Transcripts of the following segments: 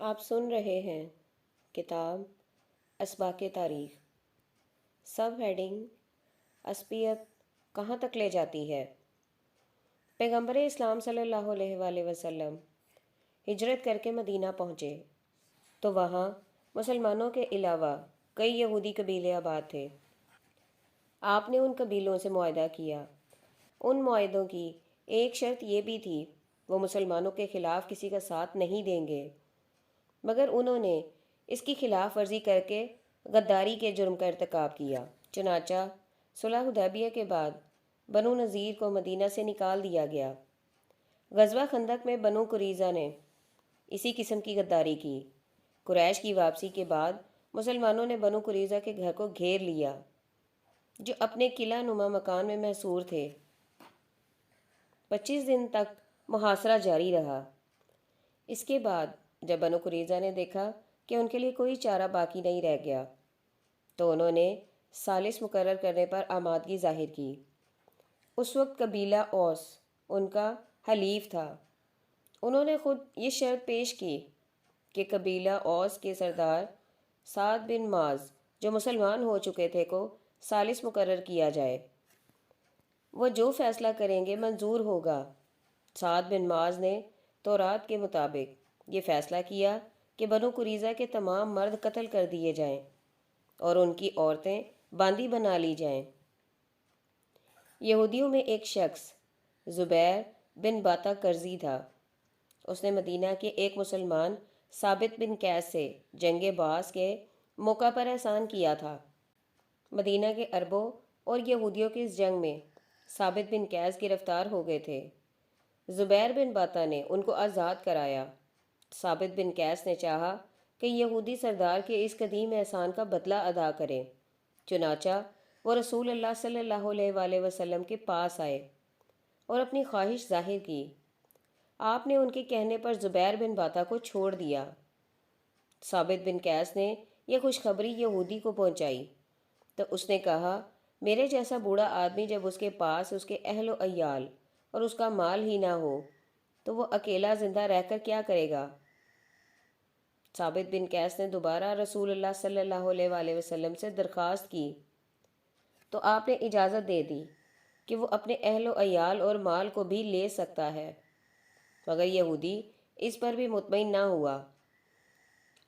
آپ سن رہے ہیں کتاب اسباق تاریخ، سب ہیڈنگ عصبیت کہاں تک لے جاتی ہے۔ پیغمبر اسلام صلی اللہ علیہ وآلہ وسلم ہجرت کر کے مدینہ پہنچے تو وہاں مسلمانوں کے علاوہ کئی یہودی قبیلے آباد تھے۔ آپ نے ان قبیلوں سے معاہدہ کیا۔ ان معاہدوں کی ایک شرط یہ بھی تھی، وہ مسلمانوں کے خلاف کسی کا ساتھ نہیں دیں گے، مگر انہوں نے اس کی خلاف ورزی کر کے غداری کے جرم کا ارتکاب کیا۔ چنانچہ صلح حدیبیہ کے بعد بنو نذیر کو مدینہ سے نکال دیا گیا۔ غزوہ خندق میں بنو قریظہ نے اسی قسم کی غداری کی۔ قریش کی واپسی کے بعد مسلمانوں نے بنو قریظہ کے گھر کو گھیر لیا، جو اپنے قلعہ نما مکان میں محصور تھے۔ 25 دن تک محاصرہ جاری رہا۔ اس کے بعد جب بنو قریظہ نے دیکھا کہ ان کے لیے کوئی چارہ باقی نہیں رہ گیا تو انہوں نے ثالث مقرر کرنے پر آمادگی ظاہر کی۔ اس وقت قبیلہ اوس ان کا حلیف تھا۔ انہوں نے خود یہ شرط پیش کی کہ قبیلہ اوس کے سردار سعد بن معاذ، جو مسلمان ہو چکے تھے، کو ثالث مقرر کیا جائے۔ وہ جو فیصلہ کریں گے منظور ہوگا۔ سعد بن معاذ نے تورات کے مطابق یہ فیصلہ کیا کہ بنو قریظہ کے تمام مرد قتل کر دیے جائیں اور ان کی عورتیں باندی بنا لی جائیں۔ یہودیوں میں ایک شخص زبیر بن باتا کرزی تھا۔ اس نے مدینہ کے ایک مسلمان ثابت بن قیس سے جنگ باس کے موقع پر احسان کیا تھا۔ مدینہ کے عربوں اور یہودیوں کی اس جنگ میں ثابت بن قیس گرفتار ہو گئے تھے۔ زبیر بن باتا نے ان کو آزاد کرایا۔ ثابت بن قیس نے چاہا کہ یہودی سردار کے اس قدیم احسان کا بدلہ ادا کرے، چنانچہ وہ رسول اللہ صلی اللہ علیہ وآلہ وسلم کے پاس آئے اور اپنی خواہش ظاہر کی۔ آپ نے ان کے کہنے پر زبیر بن باتا کو چھوڑ دیا۔ ثابت بن قیس نے یہ خوشخبری یہودی کو پہنچائی تو اس نے کہا، میرے جیسا بوڑھا آدمی جب اس کے پاس اس کے اہل و عیال اور اس کا مال ہی نہ ہو تو وہ اکیلا زندہ رہ کر کیا کرے گا؟ ثابت بن قیس نے دوبارہ رسول اللہ صلی اللہ علیہ وآلہ وسلم سے درخواست کی تو آپ نے اجازت دے دی کہ وہ اپنے اہل و عیال اور مال کو بھی لے سکتا ہے، مگر یہودی اس پر بھی مطمئن نہ ہوا۔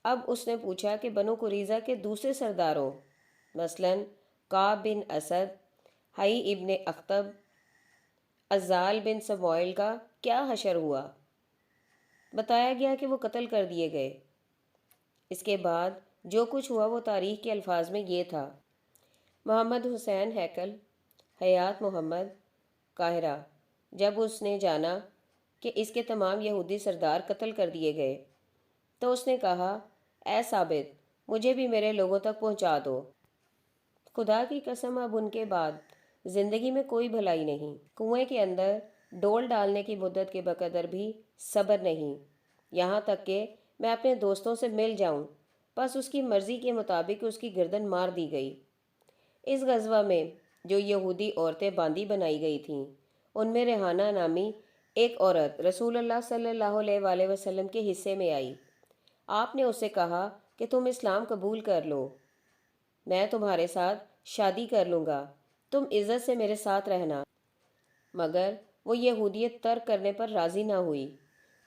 اب اس نے پوچھا کہ بنو قریظہ کے دوسرے سرداروں مثلاً کعب بن اسد، حئی ابن اخطب، ازال بن سموئیل کا کیا حشر ہوا؟ بتایا گیا کہ وہ قتل کر دیے گئے۔ اس کے بعد جو کچھ ہوا وہ تاریخ کے الفاظ میں یہ تھا: محمد حسین ہیکل، حیات محمد، قاہرہ۔ جب اس نے جانا کہ اس کے تمام یہودی سردار قتل کر دیے گئے تو اس نے کہا، اے ثابت، مجھے بھی میرے لوگوں تک پہنچا دو۔ خدا کی قسم، اب ان کے بعد زندگی میں کوئی بھلائی نہیں۔ کنویں کے اندر ڈول ڈالنے کی مدت کے بقدر بھی صبر نہیں، یہاں تک کہ میں اپنے دوستوں سے مل جاؤں۔ بس اس کی مرضی کے مطابق اس کی گردن مار دی گئی۔ اس غزوہ میں جو یہودی عورتیں باندی بنائی گئی تھیں، ان میں ریحانہ نامی ایک عورت رسول اللہ صلی اللہ علیہ وآلہ وسلم کے حصے میں آئی۔ آپ نے اس سے کہا کہ تم اسلام قبول کر لو، میں تمہارے ساتھ شادی کر لوں گا، تم عزت سے میرے ساتھ رہنا۔ مگر وہ یہودیت ترک کرنے پر راضی نہ ہوئی۔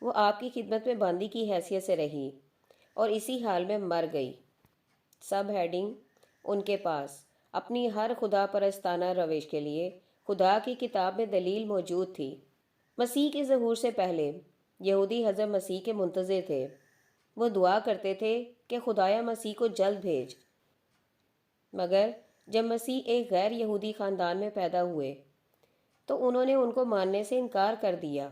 وہ آپ کی خدمت میں باندی کی حیثیت سے رہی اور اسی حال میں مر گئی۔ سب ہیڈنگ ان کے پاس اپنی ہر خدا پرستانہ روش کے لیے خدا کی کتاب میں دلیل موجود تھی۔ مسیح کے ظہور سے پہلے یہودی حضرت مسیح کے منتظر تھے۔ وہ دعا کرتے تھے کہ خدایا مسیح کو جلد بھیج۔ مگر جب مسیح ایک غیر یہودی خاندان میں پیدا ہوئے تو انہوں نے ان کو ماننے سے انکار کر دیا،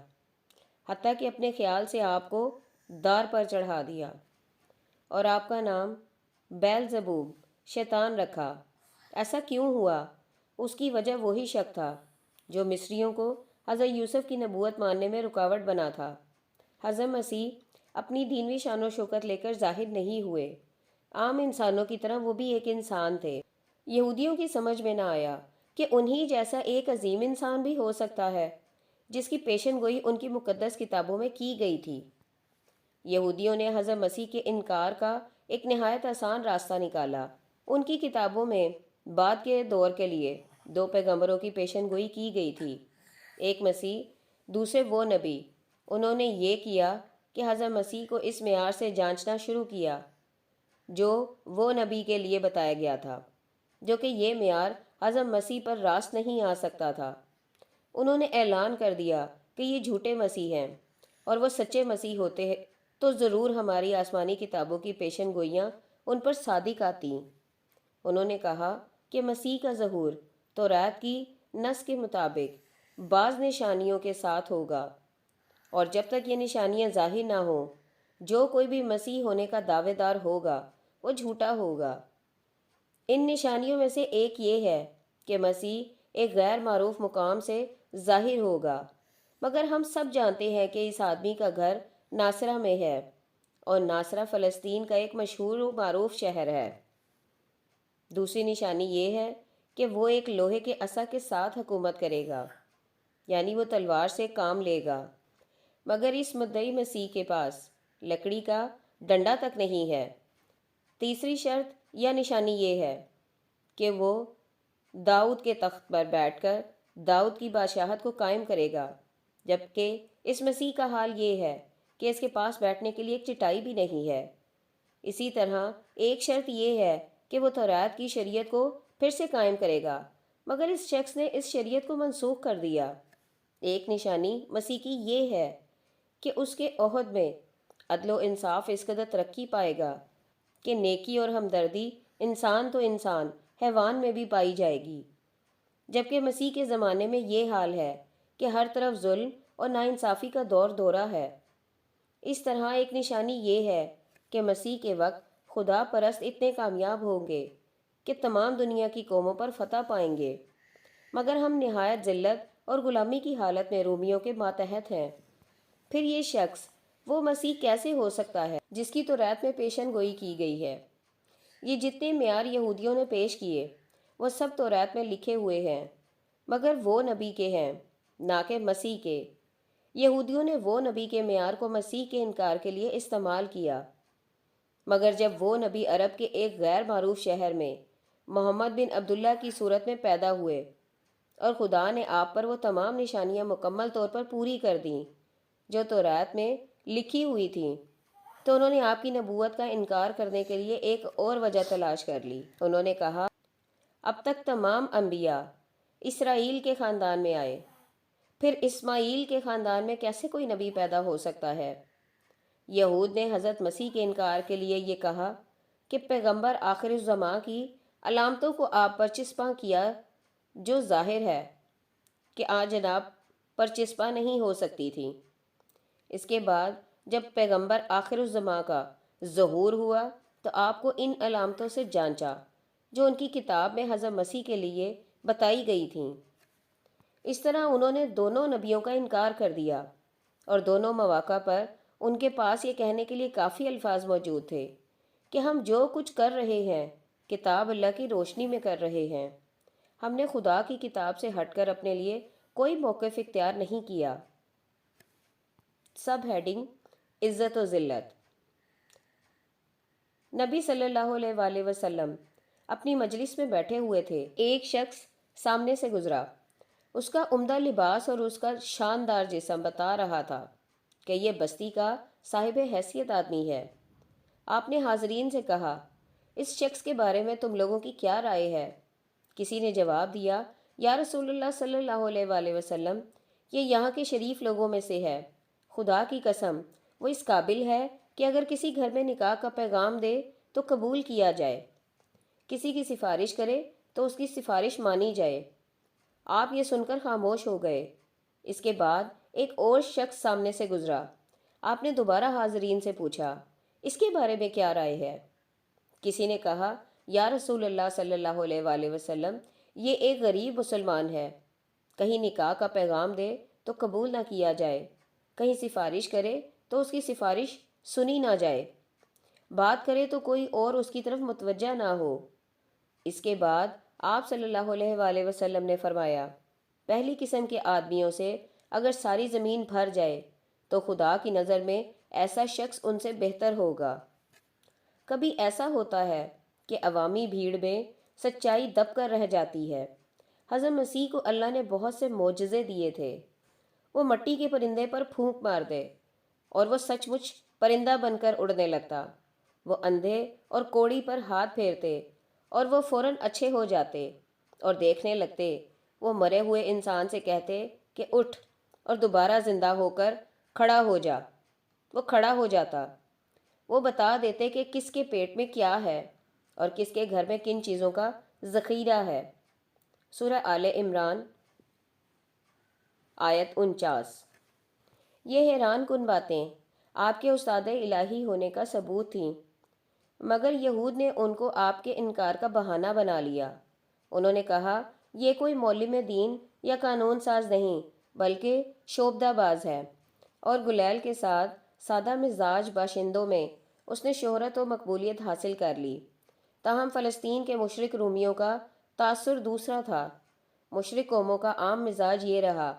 حتیٰ کہ اپنے خیال سے آپ کو دار پر چڑھا دیا اور آپ کا نام بیلزبوب، شیطان، رکھا۔ ایسا کیوں ہوا؟ اس کی وجہ وہی شک تھا جو مصریوں کو حضرت یوسف کی نبوت ماننے میں رکاوٹ بنا تھا۔ حضرت مسیح اپنی دینوی شان و شوکت لے کر ظاہر نہیں ہوئے۔ عام انسانوں کی طرح وہ بھی ایک انسان تھے۔ یہودیوں کی سمجھ میں نہ آیا کہ انہی جیسا ایک عظیم انسان بھی ہو سکتا ہے جس کی پیشن گوئی ان کی مقدس کتابوں میں کی گئی تھی۔ یہودیوں نے حضرت مسیح کے انکار کا ایک نہایت آسان راستہ نکالا۔ ان کی کتابوں میں بعد کے دور کے لیے دو پیغمبروں کی پیشن گوئی کی گئی تھی، ایک مسیح، دوسرے وہ نبی۔ انہوں نے یہ کیا کہ حضرت مسیح کو اس معیار سے جانچنا شروع کیا جو وہ نبی کے لیے بتایا گیا تھا، جو کہ یہ معیار حضرت مسیح پر راست نہیں آ سکتا تھا۔ انہوں نے اعلان کر دیا کہ یہ جھوٹے مسیح ہیں، اور وہ سچے مسیح ہوتے تو ضرور ہماری آسمانی کتابوں کی پیشن گوئیاں ان پر صادق آتیں۔ انہوں نے کہا کہ مسیح کا ظہور تورات کی نص کے مطابق بعض نشانیوں کے ساتھ ہوگا، اور جب تک یہ نشانیاں ظاہر نہ ہوں، جو کوئی بھی مسیح ہونے کا دعوے دار ہوگا وہ جھوٹا ہوگا۔ ان نشانیوں میں سے ایک یہ ہے کہ مسیح ایک غیر معروف مقام سے ظاہر ہوگا، مگر ہم سب جانتے ہیں کہ اس آدمی کا گھر ناصرہ میں ہے، اور ناصرہ فلسطین کا ایک مشہور و معروف شہر ہے۔ دوسری نشانی یہ ہے کہ وہ ایک لوہے کے عصا کے ساتھ حکومت کرے گا، یعنی وہ تلوار سے کام لے گا، مگر اس مدعی مسیح کے پاس لکڑی کا ڈنڈا تک نہیں ہے۔ تیسری شرط یا نشانی یہ ہے کہ وہ داؤد کے تخت پر بیٹھ کر داؤد کی بادشاہت کو قائم کرے گا، جبکہ اس مسیح کا حال یہ ہے کہ اس کے پاس بیٹھنے کے لیے ایک چٹائی بھی نہیں ہے۔ اسی طرح ایک شرط یہ ہے کہ وہ تورات کی شریعت کو پھر سے قائم کرے گا، مگر اس شخص نے اس شریعت کو منسوخ کر دیا۔ ایک نشانی مسیح کی یہ ہے کہ اس کے عہد میں عدل و انصاف اس قدر ترقی پائے گا کہ نیکی اور ہمدردی انسان تو انسان، حیوان میں بھی پائی جائے گی، جبکہ مسیح کے زمانے میں یہ حال ہے کہ ہر طرف ظلم اور ناانصافی کا دور دورہ ہے۔ اس طرح ایک نشانی یہ ہے کہ مسیح کے وقت خدا پرست اتنے کامیاب ہوں گے کہ تمام دنیا کی قوموں پر فتح پائیں گے، مگر ہم نہایت ذلت اور غلامی کی حالت میں رومیوں کے ماتحت ہیں۔ پھر یہ شخص وہ مسیح کیسے ہو سکتا ہے جس کی تورات میں پیشن گوئی کی گئی ہے؟ یہ جتنے معیار یہودیوں نے پیش کیے وہ سب تورات میں لکھے ہوئے ہیں، مگر وہ نبی کے ہیں نہ کہ مسیح کے۔ یہودیوں نے وہ نبی کے معیار کو مسیح کے انکار کے لیے استعمال کیا، مگر جب وہ نبی عرب کے ایک غیر معروف شہر میں محمد بن عبداللہ کی صورت میں پیدا ہوئے اور خدا نے آپ پر وہ تمام نشانیاں مکمل طور پر پوری کر دیں جو تورات میں لکھی ہوئی تھیں، تو انہوں نے آپ کی نبوت کا انکار کرنے کے لیے ایک اور وجہ تلاش کر لی۔ انہوں نے کہا، اب تک تمام انبیاء اسرائیل کے خاندان میں آئے، پھر اسماعیل کے خاندان میں کیسے کوئی نبی پیدا ہو سکتا ہے؟ یہود نے حضرت مسیح کے انکار کے لیے یہ کہا کہ پیغمبر آخر الزماں کی علامتوں کو آپ پر چسپاں کیا، جو ظاہر ہے کہ جناب پر چسپاں نہیں ہو سکتی تھی۔ اس کے بعد جب پیغمبر آخر الزماں کا ظہور ہوا تو آپ کو ان علامتوں سے جانچا جو ان کی کتاب میں حضرت مسیح کے لیے بتائی گئی تھیں۔ اس طرح انہوں نے دونوں نبیوں کا انکار کر دیا، اور دونوں مواقع پر ان کے پاس یہ کہنے کے لیے کافی الفاظ موجود تھے کہ ہم جو کچھ کر رہے ہیں کتاب اللہ کی روشنی میں کر رہے ہیں، ہم نے خدا کی کتاب سے ہٹ کر اپنے لیے کوئی موقف اختیار نہیں کیا۔ سب ہیڈنگ: عزت و ذلت۔ نبی صلی اللہ علیہ وآلہ وسلم اپنی مجلس میں بیٹھے ہوئے تھے۔ ایک شخص سامنے سے گزرا۔ اس کا عمدہ لباس اور اس کا شاندار جسم بتا رہا تھا کہ یہ بستی کا صاحب حیثیت آدمی ہے۔ آپ نے حاضرین سے کہا، اس شخص کے بارے میں تم لوگوں کی کیا رائے ہے؟ کسی نے جواب دیا، یا رسول اللہ صلی اللہ علیہ وآلہ وسلم، یہ یہاں کے شریف لوگوں میں سے ہے۔ خدا کی قسم وہ اس قابل ہے کہ اگر کسی گھر میں نکاح کا پیغام دے تو قبول کیا جائے، کسی کی سفارش کرے تو اس کی سفارش مانی جائے۔ آپ یہ سن کر خاموش ہو گئے۔ اس کے بعد ایک اور شخص سامنے سے گزرا۔ آپ نے دوبارہ حاضرین سے پوچھا، اس کے بارے میں کیا رائے ہے؟ کسی نے کہا، یا رسول اللہ صلی اللہ علیہ وآلہ وسلم، یہ ایک غریب مسلمان ہے، کہیں نکاح کا پیغام دے تو قبول نہ کیا جائے، کہیں سفارش کرے تو اس کی سفارش سنی نہ جائے، بات کرے تو کوئی اور اس کی طرف متوجہ نہ ہو۔ اس کے بعد آپ صلی اللہ علیہ وآلہ وسلم نے فرمایا، پہلی قسم کے آدمیوں سے اگر ساری زمین بھر جائے تو خدا کی نظر میں ایسا شخص ان سے بہتر ہوگا۔ کبھی ایسا ہوتا ہے کہ عوامی بھیڑ میں سچائی دب کر رہ جاتی ہے۔ حضرت مسیح کو اللہ نے بہت سے معجزے دیے تھے۔ وہ مٹی کے پرندے پر پھونک مار دے اور وہ سچ مچ پرندہ بن کر اڑنے لگتا۔ وہ اندھے اور کوڑی پر ہاتھ پھیرتے اور وہ فوراً اچھے ہو جاتے اور دیکھنے لگتے۔ وہ مرے ہوئے انسان سے کہتے کہ اٹھ اور دوبارہ زندہ ہو کر کھڑا ہو جا۔ وہ کھڑا ہو جاتا۔ وہ بتا دیتے کہ کس کے پیٹ میں کیا ہے اور کس کے گھر میں کن چیزوں کا ذخیرہ ہے۔ سورہ آل عمران آیت 49۔ یہ حیران کن باتیں آپ کے استاد الہی ہونے کا ثبوت تھیں، مگر یہود نے ان کو آپ کے انکار کا بہانہ بنا لیا۔ انہوں نے کہا یہ کوئی معلم دین یا قانون ساز نہیں بلکہ شعبدہ باز ہے، اور گلیل کے ساتھ سادہ مزاج باشندوں میں اس نے شہرت و مقبولیت حاصل کر لی۔ تاہم فلسطین کے مشرک رومیوں کا تاثر دوسرا تھا۔ مشرک قوموں کا عام مزاج یہ رہا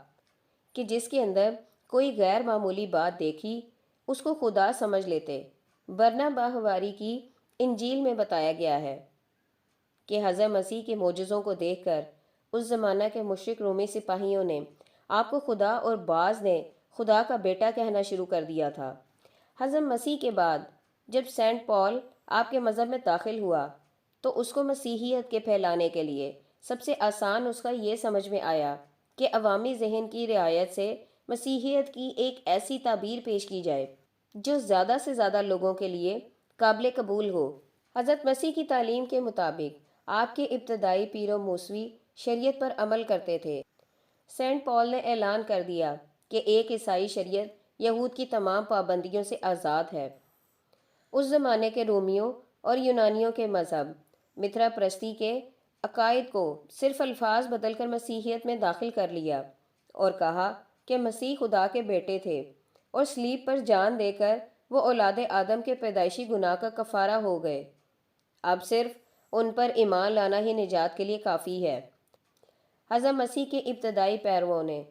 کہ جس کے اندر کوئی غیر معمولی بات دیکھی اس کو خدا سمجھ لیتے۔ برنا باہواری کی انجیل میں بتایا گیا ہے کہ حضرت مسیح کے معجزوں کو دیکھ کر اس زمانہ کے مشرک رومی سپاہیوں نے آپ کو خدا اور بعض نے خدا کا بیٹا کہنا شروع کر دیا تھا۔ حضرت مسیح کے بعد جب سینٹ پال آپ کے مذہب میں داخل ہوا تو اس کو مسیحیت کے پھیلانے کے لیے سب سے آسان نسخہ یہ سمجھ میں آیا کہ عوامی ذہن کی رعایت سے مسیحیت کی ایک ایسی تعبیر پیش کی جائے جو زیادہ سے زیادہ لوگوں کے لیے قابل قبول ہو۔ حضرت مسیح کی تعلیم کے مطابق آپ کے ابتدائی پیر و موسوی شریعت پر عمل کرتے تھے۔ سینٹ پال نے اعلان کر دیا کہ ایک عیسائی شریعت یہود کی تمام پابندیوں سے آزاد ہے۔ اس زمانے کے رومیوں اور یونانیوں کے مذہب مترا پرستی کے عقائد کو صرف الفاظ بدل کر مسیحیت میں داخل کر لیا اور کہا کہ مسیح خدا کے بیٹے تھے، اور صلیب پر جان دے کر وہ اولاد آدم کے پیدائشی گناہ کا کفارہ ہو گئے۔ اب صرف ان پر ایمان لانا ہی نجات کے لیے کافی ہے۔ حضرت مسیح کے ابتدائی پیرووں نے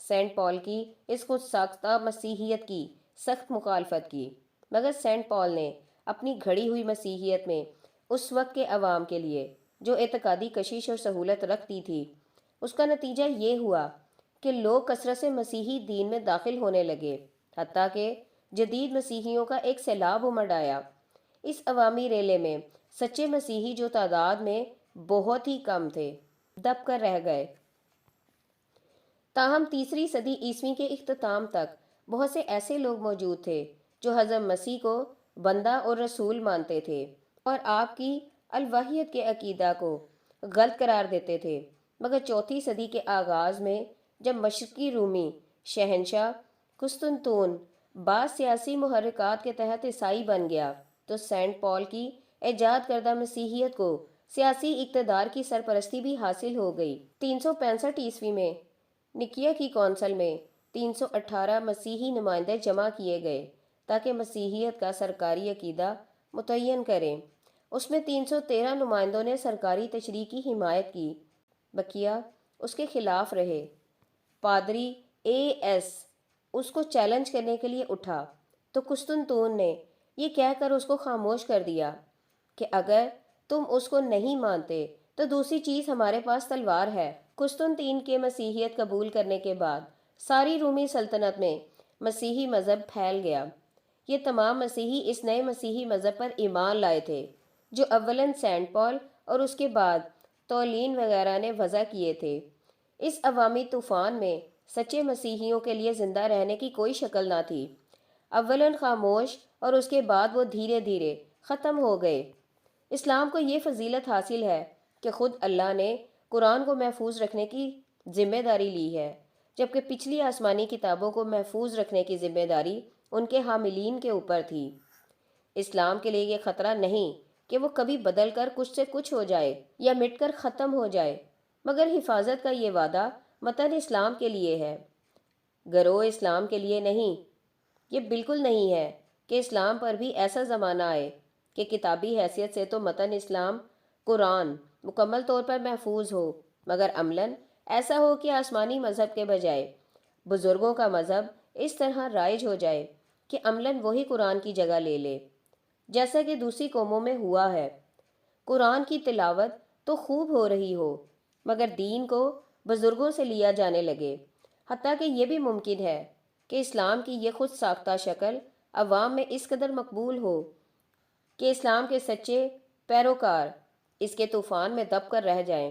سینٹ پال کی اس خود ساختہ مسیحیت کی سخت مخالفت کی، مگر سینٹ پال نے اپنی گھڑی ہوئی مسیحیت میں اس وقت کے عوام کے لیے جو اعتقادی کشش اور سہولت رکھتی تھی، اس کا نتیجہ یہ ہوا کہ لوگ کثرت سے مسیحی دین میں داخل ہونے لگے، حتیٰ کہ جدید مسیحیوں کا ایک سیلاب امڑ آیا۔ اس عوامی ریلے میں سچے مسیحی جو تعداد میں بہت ہی کم تھے دب کر رہ گئے۔ تاہم تیسری صدی عیسوی کے اختتام تک بہت سے ایسے لوگ موجود تھے جو حضرت مسیح کو بندہ اور رسول مانتے تھے اور آپ کی الوحیت کے عقیدہ کو غلط قرار دیتے تھے۔ مگر چوتھی صدی کے آغاز میں جب مشرقی رومی شہنشاہ قسطنطین بعض سیاسی محرکات کے تحت عیسائی بن گیا تو سینٹ پال کی ایجاد کردہ مسیحیت کو سیاسی اقتدار کی سرپرستی بھی حاصل ہو گئی۔ 365 عیسوی میں نکیا کی کونسل میں 318 مسیحی نمائندے جمع کیے گئے تاکہ مسیحیت کا سرکاری عقیدہ متعین کریں۔ اس میں 313 نمائندوں نے سرکاری تشریح کی حمایت کی، بقیہ اس کے خلاف رہے۔ پادری ایس اس کو چیلنج کرنے کے لیے اٹھا تو قسطنطین نے یہ کہہ کر اس کو خاموش کر دیا کہ اگر تم اس کو نہیں مانتے تو دوسری چیز ہمارے پاس تلوار ہے۔ قسطنطین کے مسیحیت قبول کرنے کے بعد ساری رومی سلطنت میں مسیحی مذہب پھیل گیا۔ یہ تمام مسیحی اس نئے مسیحی مذہب پر ایمان لائے تھے جو اولاً سینٹ پال اور اس کے بعد تولین وغیرہ نے وضع کیے تھے۔ اس عوامی طوفان میں سچے مسیحیوں کے لیے زندہ رہنے کی کوئی شکل نہ تھی۔ اولاً خاموش اور اس کے بعد وہ دھیرے دھیرے ختم ہو گئے۔ اسلام کو یہ فضیلت حاصل ہے کہ خود اللہ نے قرآن کو محفوظ رکھنے کی ذمہ داری لی ہے، جبکہ پچھلی آسمانی کتابوں کو محفوظ رکھنے کی ذمہ داری ان کے حاملین کے اوپر تھی۔ اسلام کے لیے یہ خطرہ نہیں کہ وہ کبھی بدل کر کچھ سے کچھ ہو جائے یا مٹ کر ختم ہو جائے، مگر حفاظت کا یہ وعدہ متن اسلام کے لیے ہے، گروہ اسلام کے لیے نہیں۔ یہ بالکل نہیں ہے کہ اسلام پر بھی ایسا زمانہ آئے کہ کتابی حیثیت سے تو متن اسلام قرآن مکمل طور پر محفوظ ہو، مگر عملاً ایسا ہو کہ آسمانی مذہب کے بجائے بزرگوں کا مذہب اس طرح رائج ہو جائے کہ عملاً وہی قرآن کی جگہ لے لے، جیسا کہ دوسری قوموں میں ہوا ہے۔ قرآن کی تلاوت تو خوب ہو رہی ہو، مگر دین کو بزرگوں سے لیا جانے لگے۔ حتیٰ کہ یہ بھی ممکن ہے کہ اسلام کی یہ خود ساختہ شکل عوام میں اس قدر مقبول ہو کہ اسلام کے سچے پیروکار اس کے طوفان میں دب کر رہ جائیں،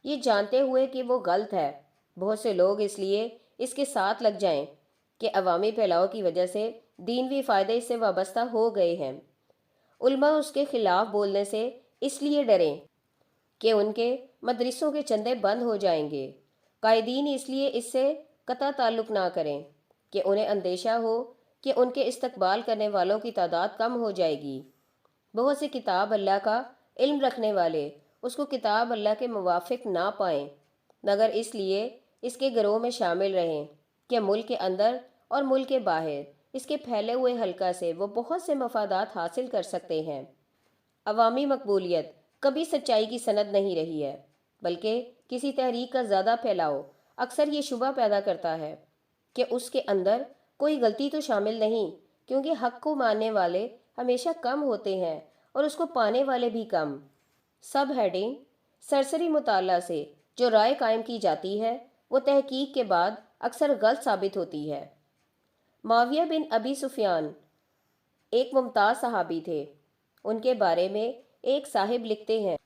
یہ جانتے ہوئے کہ وہ غلط ہے۔ بہت سے لوگ اس لیے اس کے ساتھ لگ جائیں کہ عوامی پھیلاؤ کی وجہ سے دینوی فائدے اس سے وابستہ ہو گئے ہیں۔ علماء اس کے خلاف بولنے سے اس لیے ڈریں کہ ان کے مدرسوں کے چندے بند ہو جائیں گے۔ قائدین اس لیے اس سے قطع تعلق نہ کریں کہ انہیں اندیشہ ہو کہ ان کے استقبال کرنے والوں کی تعداد کم ہو جائے گی۔ بہت سے کتاب اللہ کا علم رکھنے والے اس کو کتاب اللہ کے موافق نہ پائیں، مگر اس لیے اس کے گروہ میں شامل رہیں کہ ملک کے اندر اور ملک کے باہر اس کے پھیلے ہوئے حلقہ سے وہ بہت سے مفادات حاصل کر سکتے ہیں۔ عوامی مقبولیت کبھی سچائی کی سند نہیں رہی ہے، بلکہ کسی تحریک کا زیادہ پھیلاؤ اکثر یہ شبہ پیدا کرتا ہے کہ اس کے اندر کوئی غلطی تو شامل نہیں، کیونکہ حق کو ماننے والے ہمیشہ کم ہوتے ہیں اور اس کو پانے والے بھی کم۔ سب ہیڈنگ: سرسری مطالعہ سے جو رائے قائم کی جاتی ہے وہ تحقیق کے بعد اکثر غلط ثابت ہوتی ہے۔ معاویہ بن ابی سفیان ایک ممتاز صحابی تھے۔ ان کے بارے میں ایک صاحب لکھتے ہیں،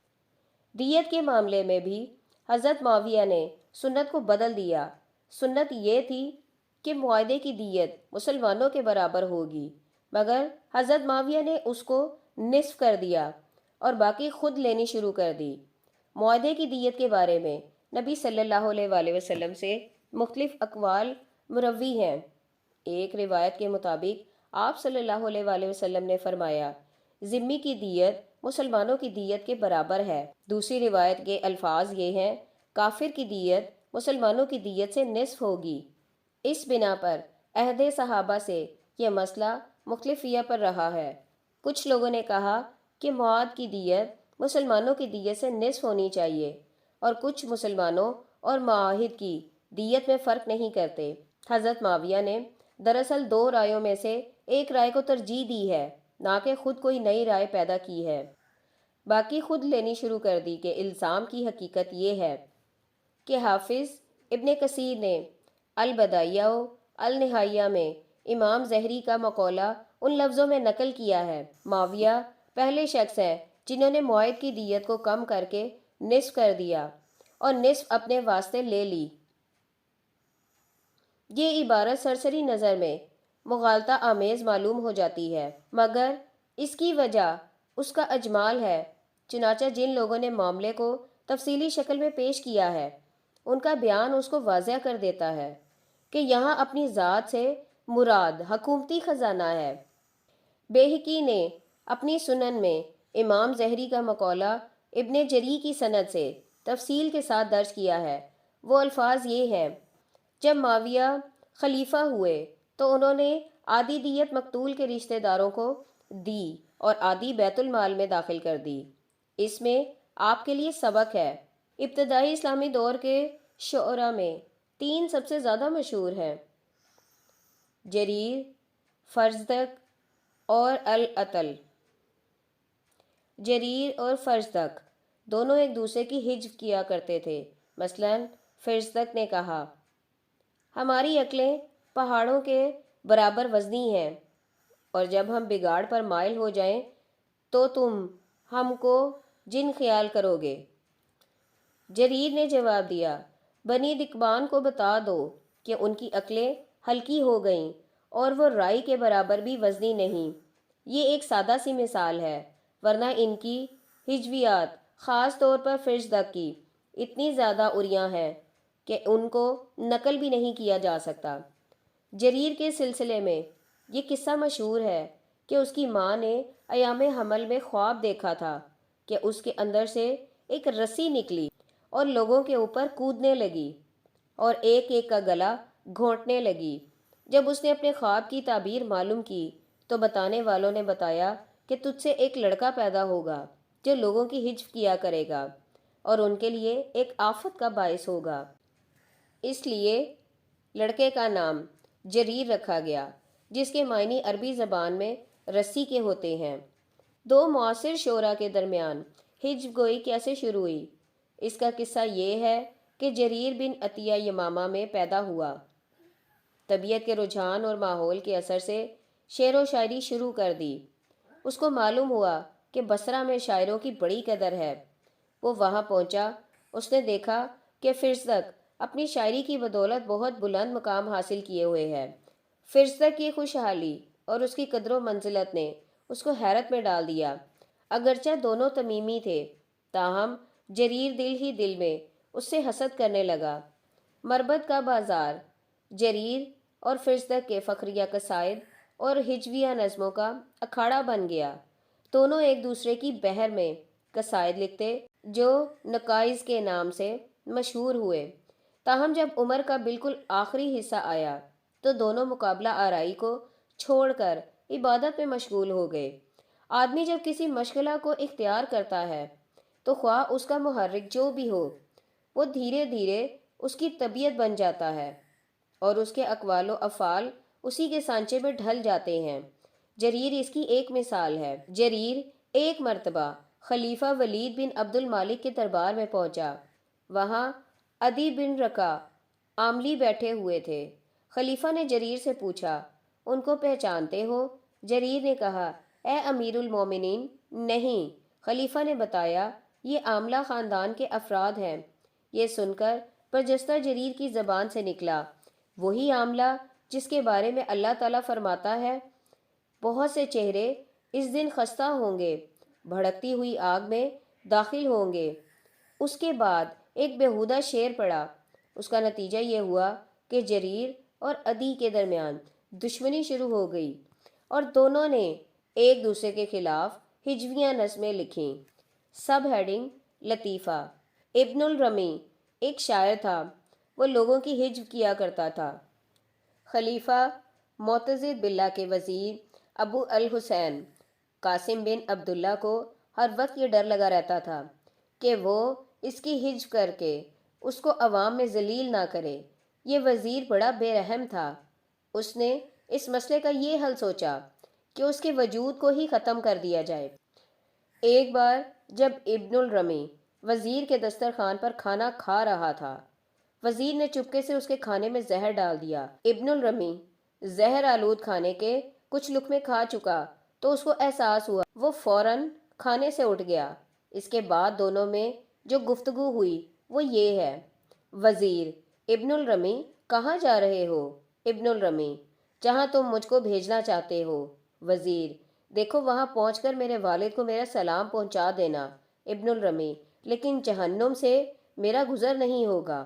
دیت کے معاملے میں بھی حضرت معاویہ نے سنت کو بدل دیا۔ سنت یہ تھی کہ معاہدے کی دیت مسلمانوں کے برابر ہوگی، مگر حضرت معاویہ نے اس کو نصف کر دیا اور باقی خود لینی شروع کر دی۔ معاہدے کی دیت کے بارے میں نبی صلی اللہ علیہ وآلہ وسلم سے مختلف اقوال مروی ہیں۔ ایک روایت کے مطابق آپ صلی اللہ علیہ وآلہ وسلم نے فرمایا، ذمی کی دیت مسلمانوں کی دیت کے برابر ہے۔ دوسری روایت کے الفاظ یہ ہیں، کافر کی دیت مسلمانوں کی دیت سے نصف ہوگی۔ اس بنا پر عہد صحابہ سے یہ مسئلہ مختلفیہ پر رہا ہے۔ کچھ لوگوں نے کہا کہ معاہد کی دیت مسلمانوں کی دیت سے نصف ہونی چاہیے، اور کچھ مسلمانوں اور معاہد کی دیت میں فرق نہیں کرتے۔ حضرت معاویہ نے دراصل دو رائےوں میں سے ایک رائے کو ترجیح دی ہے، نہ کہ خود کوئی نئی رائے پیدا کی ہے۔ باقی خود لینی شروع کر دی کہ الزام کی حقیقت یہ ہے کہ حافظ ابن کثیر نے البدائیہ و النہائیہ میں امام زہری کا مقولہ ان لفظوں میں نقل کیا ہے، معاویہ پہلے شخص ہیں جنہوں نے معاہد کی دیت کو کم کر کے نصف کر دیا اور نصف اپنے واسطے لے لی۔ یہ عبارت سرسری نظر میں مغالطہ آمیز معلوم ہو جاتی ہے، مگر اس کی وجہ اس کا اجمال ہے۔ چنانچہ جن لوگوں نے معاملے کو تفصیلی شکل میں پیش کیا ہے، ان کا بیان اس کو واضح کر دیتا ہے کہ یہاں اپنی ذات سے مراد حکومتی خزانہ ہے۔ بیہقی نے اپنی سنن میں امام زہری کا مقولہ ابن جری کی سند سے تفصیل کے ساتھ درج کیا ہے۔ وہ الفاظ یہ ہیں، جب معاویہ خلیفہ ہوئے تو انہوں نے آدھی دیت مقتول کے رشتہ داروں کو دی اور آدھی بیت المال میں داخل کر دی۔ اس میں آپ کے لیے سبق ہے۔ ابتدائی اسلامی دور کے شعراء میں تین سب سے زیادہ مشہور ہیں، جریر، فرزدق اور العطل۔ جریر اور فرزدق دونوں ایک دوسرے کی حجب کیا کرتے تھے۔ مثلاً فرزدق نے کہا، ہماری عقلیں پہاڑوں کے برابر وزنی ہیں، اور جب ہم بگاڑ پر مائل ہو جائیں تو تم ہم کو جن خیال کرو گے۔ جریر نے جواب دیا، بنی دکبان کو بتا دو کہ ان کی عقلیں ہلکی ہو گئیں اور وہ رائی کے برابر بھی وزنی نہیں۔ یہ ایک سادہ سی مثال ہے، ورنہ ان کی ہجویات، خاص طور پر فرزدق کی، اتنی زیادہ عریاں ہیں کہ ان کو نقل بھی نہیں کیا جا سکتا۔ جریر کے سلسلے میں یہ قصہ مشہور ہے کہ اس کی ماں نے ایام حمل میں خواب دیکھا تھا کہ اس کے اندر سے ایک رسی نکلی اور لوگوں کے اوپر کودنے لگی اور ایک ایک کا گلا گھونٹنے لگی۔ جب اس نے اپنے خواب کی تعبیر معلوم کی تو بتانے والوں نے بتایا کہ تجھ سے ایک لڑکا پیدا ہوگا جو لوگوں کی حجب کیا کرے گا اور ان کے لیے ایک آفت کا باعث ہوگا۔ اس لیے لڑکے کا نام جریر رکھا گیا۔ جس کے معنی عربی زبان میں رسی کے ہوتے ہیں۔ دو معاصر شعراء کے درمیان ہجو گوئی کیسے شروع ہوئی؟ اس کا قصہ یہ ہے کہ جریر بن عطیہ یمامہ میں پیدا ہوا۔ طبیعت کے رجحان اور ماحول کے اثر سے شعر و شاعری شروع کر دی۔ اس کو معلوم ہوا کہ بصرہ میں شاعروں کی بڑی قدر ہے۔ وہ وہاں پہنچا۔ اس نے دیکھا کہ فرزدق اپنی شاعری کی بدولت بہت بلند مقام حاصل کیے ہوئے ہے۔ فرزدق کی خوشحالی اور اس کی قدر و منزلت نے اس کو حیرت میں ڈال دیا۔ اگرچہ دونوں تمیمی تھے، تاہم جریر دل ہی دل میں اس سے حسد کرنے لگا۔ مربد کا بازار جریر اور فرزدق کے فخریہ قصائد اور ہجویہ نظموں کا اکھاڑا بن گیا۔ دونوں ایک دوسرے کی بحر میں قصائد لکھتے جو نقائص کے نام سے مشہور ہوئے۔ تاہم جب عمر کا بالکل آخری حصہ آیا تو دونوں مقابلہ آرائی کو چھوڑ کر عبادت میں مشغول ہو گئے۔ آدمی جب کسی مشغلہ کو اختیار کرتا ہے تو خواہ اس کا محرک جو بھی ہو، وہ دھیرے دھیرے اس کی طبیعت بن جاتا ہے اور اس کے اقوال و افعال اسی کے سانچے میں ڈھل جاتے ہیں۔ جریر اس کی ایک مثال ہے۔ جریر ایک مرتبہ خلیفہ ولید بن عبد المالک کے دربار میں پہنچا۔ وہاں عدی بن رکا عاملی بیٹھے ہوئے تھے۔ خلیفہ نے جریر سے پوچھا، ان کو پہچانتے ہو؟ جریر نے کہا، اے امیر المومنین، نہیں۔ خلیفہ نے بتایا، یہ عاملہ خاندان کے افراد ہیں۔ یہ سن کر برجستہ جریر کی زبان سے نکلا، وہی عاملہ جس کے بارے میں اللہ تعالیٰ فرماتا ہے، بہت سے چہرے اس دن خستہ ہوں گے، بھڑکتی ہوئی آگ میں داخل ہوں گے۔ اس کے بعد ایک بیہودہ شعر پڑا۔ اس کا نتیجہ یہ ہوا کہ جریر اور عدی کے درمیان دشمنی شروع ہو گئی اور دونوں نے ایک دوسرے کے خلاف ہجویہ نظمیں لکھیں۔ سب ہیڈنگ: لطیفہ۔ ابن الرمی ایک شاعر تھا۔ وہ لوگوں کی ہجو کیا کرتا تھا۔ خلیفہ معتضد باللہ کے وزیر ابو الحسین قاسم بن عبداللہ کو ہر وقت یہ ڈر لگا رہتا تھا کہ وہ اس کی ہجو کر کے اس کو عوام میں ذلیل نہ کرے۔ یہ وزیر بڑا بے رحم تھا۔ اس نے اس مسئلے کا یہ حل سوچا کہ اس کے وجود کو ہی ختم کر دیا جائے۔ ایک بار جب ابن الرمی وزیر کے دسترخوان پر کھانا کھا رہا تھا، وزیر نے چپکے سے اس کے کھانے میں زہر ڈال دیا۔ ابن الرمی زہر آلود کھانے کے کچھ لقمے کھا چکا تو اس کو احساس ہوا۔ وہ فوراً کھانے سے اٹھ گیا۔ اس کے بعد دونوں میں جو گفتگو ہوئی وہ یہ ہے: وزیر: ابن الرمی، کہاں جا رہے ہو؟ ابن الرمی: جہاں تم مجھ کو بھیجنا چاہتے ہو۔ وزیر: دیکھو وہاں پہنچ کر میرے والد کو میرا سلام پہنچا دینا۔ ابن الرمی: لیکن جہنم سے میرا گزر نہیں ہوگا۔